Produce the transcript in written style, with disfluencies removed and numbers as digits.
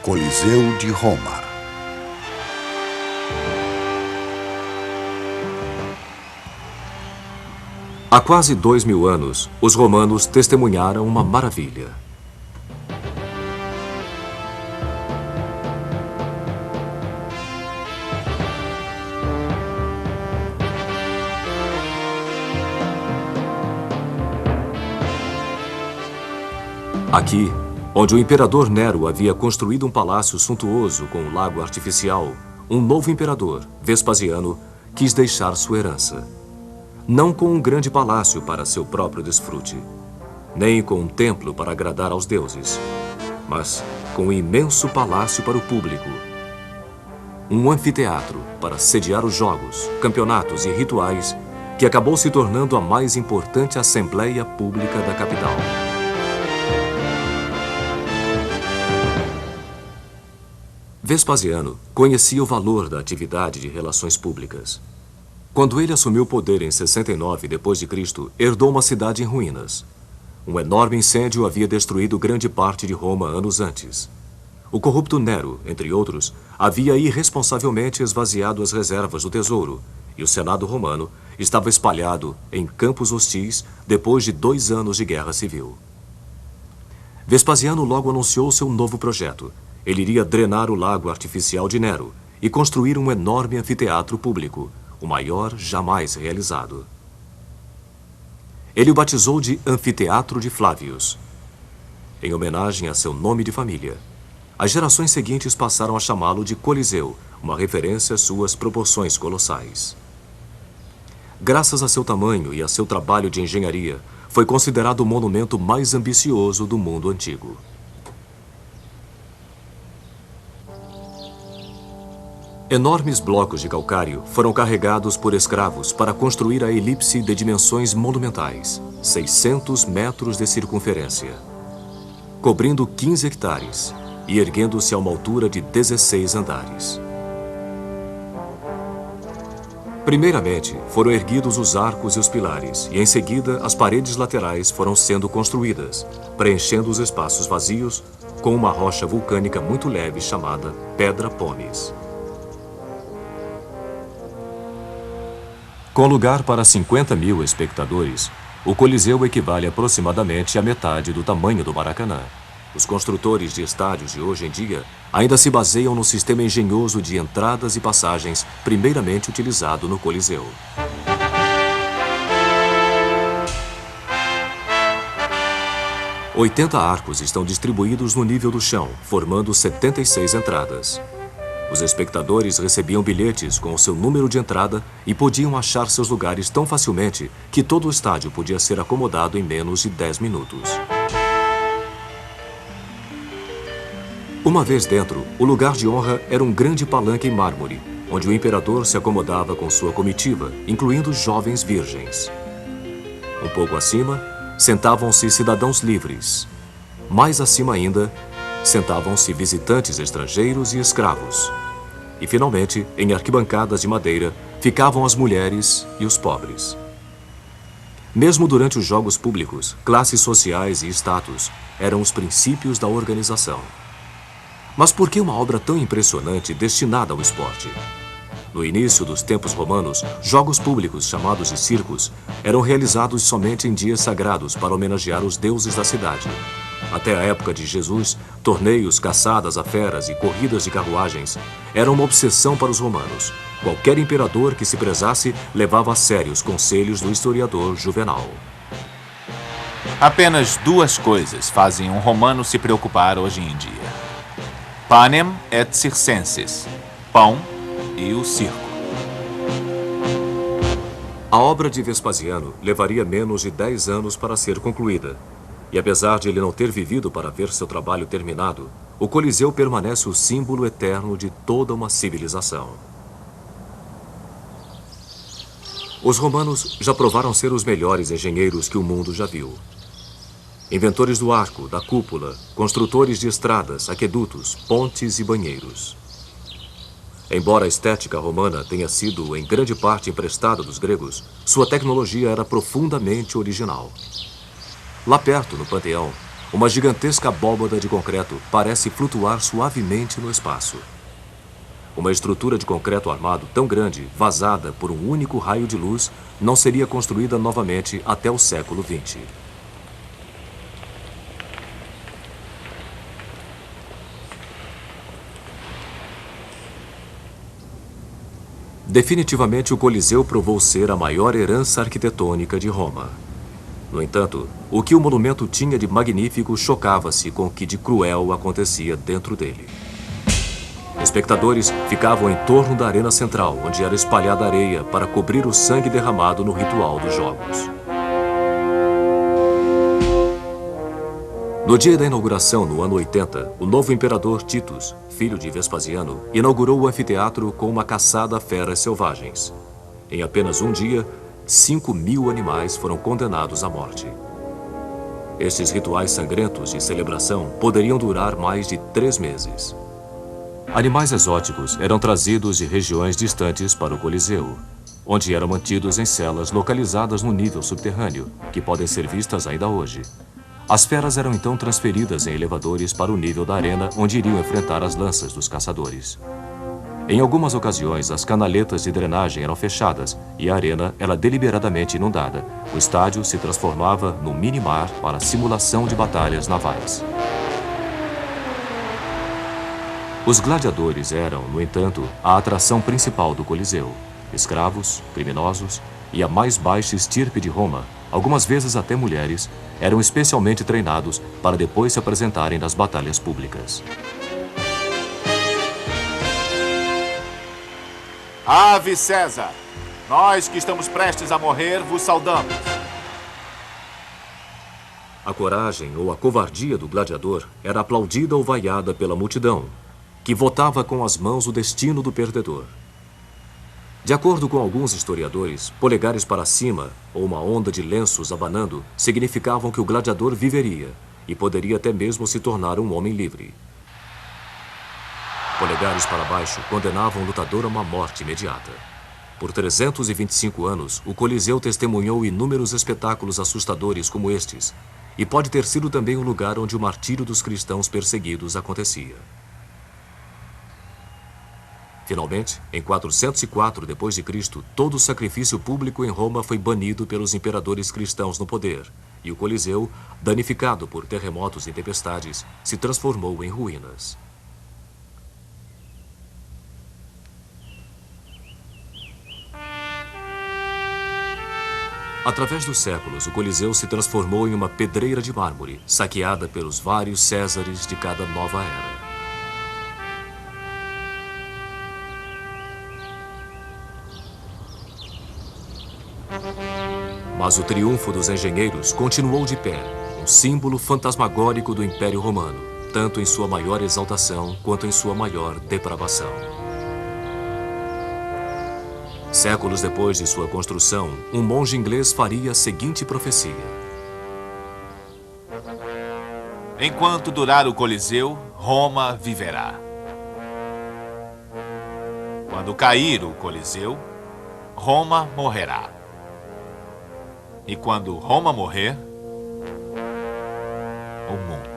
Coliseu de Roma. Há quase 2000 anos, os romanos testemunharam uma maravilha. Aqui, onde o imperador Nero havia construído um palácio suntuoso com um lago artificial, um novo imperador, Vespasiano, quis deixar sua herança. Não com um grande palácio para seu próprio desfrute, nem com um templo para agradar aos deuses, mas com um imenso palácio para o público. Um anfiteatro para sediar os jogos, campeonatos e rituais que acabou se tornando a mais importante assembleia pública da capital. Vespasiano conhecia o valor da atividade de relações públicas. Quando ele assumiu o poder em 69 d.C., herdou uma cidade em ruínas. Um enorme incêndio havia destruído grande parte de Roma anos antes. O corrupto Nero, entre outros, havia irresponsavelmente esvaziado as reservas do tesouro, e o Senado romano estava espalhado em campos hostis depois de 2 anos de guerra civil. Vespasiano logo anunciou seu novo projeto. Ele iria drenar o lago artificial de Nero e construir um enorme anfiteatro público, o maior jamais realizado. Ele o batizou de Anfiteatro de Flávios, em homenagem a seu nome de família. As gerações seguintes passaram a chamá-lo de Coliseu, uma referência às suas proporções colossais. Graças a seu tamanho e a seu trabalho de engenharia, foi considerado o monumento mais ambicioso do mundo antigo. Enormes blocos de calcário foram carregados por escravos para construir a elipse de dimensões monumentais, 600 metros de circunferência, cobrindo 15 hectares e erguendo-se a uma altura de 16 andares. Primeiramente, foram erguidos os arcos e os pilares, e em seguida as paredes laterais foram sendo construídas, preenchendo os espaços vazios com uma rocha vulcânica muito leve chamada Pedra Pomes. Com lugar para 50.000 espectadores, o Coliseu equivale aproximadamente à metade do tamanho do Maracanã. Os construtores de estádios de hoje em dia ainda se baseiam no sistema engenhoso de entradas e passagens primeiramente utilizado no Coliseu. Oitenta arcos estão distribuídos no nível do chão, formando 76 entradas. Os espectadores recebiam bilhetes com o seu número de entrada e podiam achar seus lugares tão facilmente que todo o estádio podia ser acomodado em menos de 10 minutos. Uma vez dentro, o lugar de honra era um grande palanque em mármore, onde o imperador se acomodava com sua comitiva, incluindo jovens virgens. Um pouco acima, sentavam-se cidadãos livres. Mais acima ainda, sentavam-se visitantes estrangeiros e escravos. E, finalmente, em arquibancadas de madeira, ficavam as mulheres e os pobres. Mesmo durante os jogos públicos, classes sociais e status eram os princípios da organização. Mas por que uma obra tão impressionante destinada ao esporte? No início dos tempos romanos, jogos públicos, chamados de circos, eram realizados somente em dias sagrados para homenagear os deuses da cidade. Até a época de Jesus, torneios, caçadas a feras e corridas de carruagens eram uma obsessão para os romanos. Qualquer imperador que se prezasse levava a sério os conselhos do historiador Juvenal. Apenas 2 coisas fazem um romano se preocupar hoje em dia: panem et circenses, pão e o circo. A obra de Vespasiano levaria menos de 10 anos para ser concluída. E apesar de ele não ter vivido para ver seu trabalho terminado, o Coliseu permanece o símbolo eterno de toda uma civilização. Os romanos já provaram ser os melhores engenheiros que o mundo já viu. Inventores do arco, da cúpula, construtores de estradas, aquedutos, pontes e banheiros. Embora a estética romana tenha sido em grande parte emprestada dos gregos, sua tecnologia era profundamente original. Lá perto, no Panteão, Uma gigantesca abóbada de concreto parece flutuar suavemente no espaço. Uma estrutura de concreto armado tão grande, vazada por um único raio de luz, não seria construída novamente até o século XX. Definitivamente, o Coliseu provou ser a maior herança arquitetônica de Roma. No entanto, o que o monumento tinha de magnífico chocava-se com o que de cruel acontecia dentro dele. Espectadores ficavam em torno da arena central, onde era espalhada areia para cobrir o sangue derramado no ritual dos jogos. No dia da inauguração, no ano 80, o novo imperador Titus, filho de Vespasiano, inaugurou o anfiteatro com uma caçada a feras selvagens. Em apenas um dia, 5.000 animais foram condenados à morte. Estes rituais sangrentos de celebração poderiam durar mais de 3 meses. Animais exóticos eram trazidos de regiões distantes para o Coliseu, onde eram mantidos em celas localizadas no nível subterrâneo, que podem ser vistas ainda hoje. As feras eram então transferidas em elevadores para o nível da arena, onde iriam enfrentar as lanças dos caçadores. Em algumas ocasiões, as canaletas de drenagem eram fechadas e a arena era deliberadamente inundada. O estádio se transformava no mini-mar para a simulação de batalhas navais. Os gladiadores eram, no entanto, a atração principal do Coliseu. Escravos, criminosos e a mais baixa estirpe de Roma, algumas vezes até mulheres, eram especialmente treinados para depois se apresentarem nas batalhas públicas. Ave César! Nós que estamos prestes a morrer vos saudamos. A coragem ou a covardia do gladiador era aplaudida ou vaiada pela multidão, que votava com as mãos o destino do perdedor. De acordo com alguns historiadores, polegares para cima ou uma onda de lenços abanando significavam que o gladiador viveria e poderia até mesmo se tornar um homem livre. Polegares para baixo condenavam o lutador a uma morte imediata. Por 325 anos, o Coliseu testemunhou inúmeros espetáculos assustadores como estes, e pode ter sido também o lugar onde o martírio dos cristãos perseguidos acontecia. Finalmente, em 404 d.C., todo o sacrifício público em Roma foi banido pelos imperadores cristãos no poder, e o Coliseu, danificado por terremotos e tempestades, se transformou em ruínas. Através dos séculos, o Coliseu se transformou em uma pedreira de mármore, saqueada pelos vários Césares de cada nova era. Mas o triunfo dos engenheiros continuou de pé, um símbolo fantasmagórico do Império Romano, tanto em sua maior exaltação quanto em sua maior depravação. Séculos depois de sua construção, um monge inglês faria a seguinte profecia: Enquanto durar o Coliseu, Roma viverá. Quando cair o Coliseu, Roma morrerá. E quando Roma morrer, o mundo.